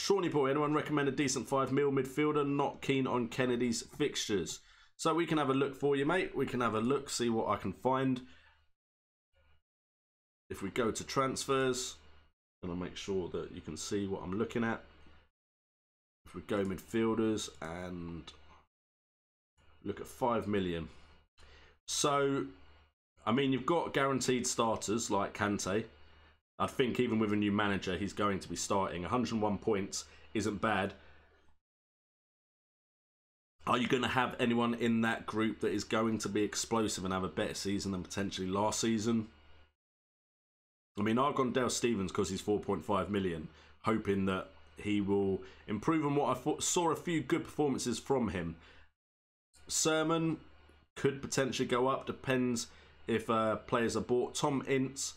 Shawnee Boy, anyone recommend a decent 5 mil midfielder? Not keen on Kennedy's fixtures. So we can have a look for you, mate. We can have a look, see what I can find. If we go to transfers, and I'll make sure that you can see what I'm looking at. If we go midfielders and look at 5 million. So, I mean, you've got guaranteed starters like Kante. I think even with a new manager, he's going to be starting. 101 points isn't bad. Are you going to have anyone in that group that is going to be explosive and have a better season than potentially last season? I mean, I've gone Dale Stephens because he's 4.5 million, hoping that he will improve on what I saw a few good performances from him. Sermon could potentially go up, depends if players are bought. Tom Ince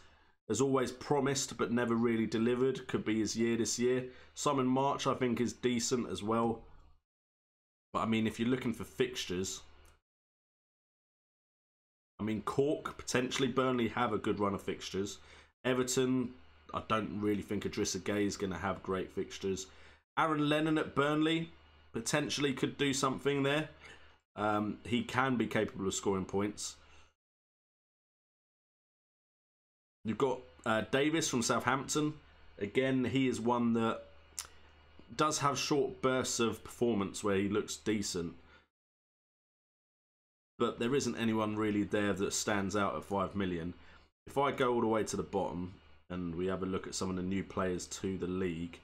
has always promised but never really delivered, could be his year this year. Simon March I think is decent as well. But I mean, if you're looking for fixtures, I mean, Cork, potentially. Burnley have a good run of fixtures. Everton, I don't really think Idrissa Gueye is going to have great fixtures. Aaron Lennon at Burnley, potentially could do something there. He can be capable of scoring points. You've got Davis from Southampton. Again, he is one that does have short bursts of performance where he looks decent. But there isn't anyone really there that stands out at 5 million. If I go all the way to the bottom and we have a look at some of the new players to the league,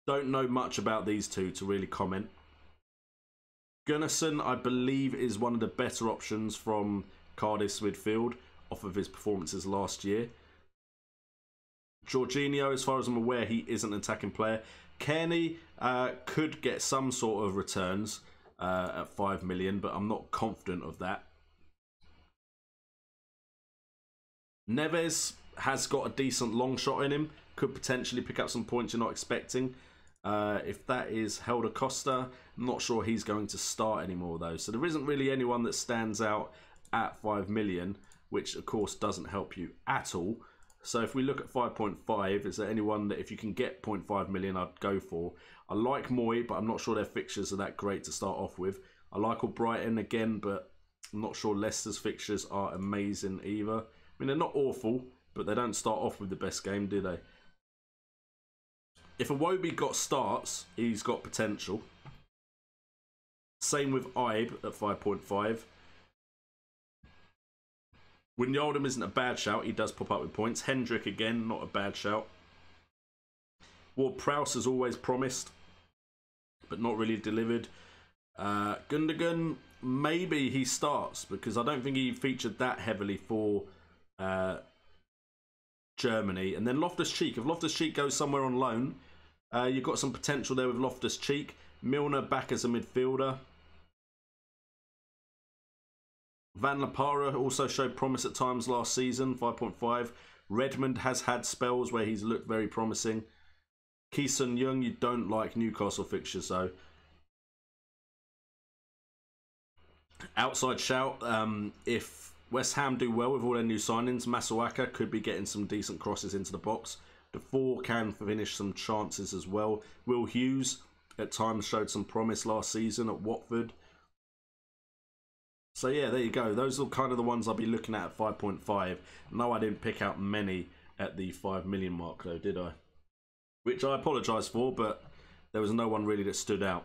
don't know much about these two to really comment. Gunnarsson, I believe, is one of the better options from Cardiff's midfield off of his performances last year. Jorginho, as far as I'm aware, he is an attacking player. Kearney could get some sort of returns at 5 million, but I'm not confident of that. Neves has got a decent long shot in him. Could potentially pick up some points you're not expecting. If that is Helder Costa, I'm not sure he's going to start anymore though. So there isn't really anyone that stands out at 5 million, which of course doesn't help you at all. So if we look at 5.5, is there anyone that if you can get 0.5 million, I'd go for? I like Moy, but I'm not sure their fixtures are that great to start off with. I like Albrighton again, but I'm not sure Leicester's fixtures are amazing either. I mean, they're not awful, but they don't start off with the best game, do they? If Iwobi got starts, he's got potential. Same with Ibe at 5.5. Wijnaldum isn't a bad shout. He does pop up with points. Hendrick, again, not a bad shout. Ward-Prowse has always promised, but not really delivered. Gundogan, maybe he starts, because I don't think he featured that heavily for Germany. And then Loftus-Cheek. If Loftus-Cheek goes somewhere on loan, you've got some potential there with Loftus-Cheek. Milner back as a midfielder. Van La Parra also showed promise at times last season, 5.5. Redmond has had spells where he's looked very promising. Ki-Sung Young, you don't like Newcastle fixtures though. Outside shout, if West Ham do well with all their new signings, Masuaka could be getting some decent crosses into the box. Defoe can finish some chances as well. Will Hughes at times showed some promise last season at Watford. So yeah, there you go. Those are kind of the ones I'll be looking at 5.5. No, I didn't pick out many at the 5 million mark though, did I? Which I apologise for, but there was no one really that stood out.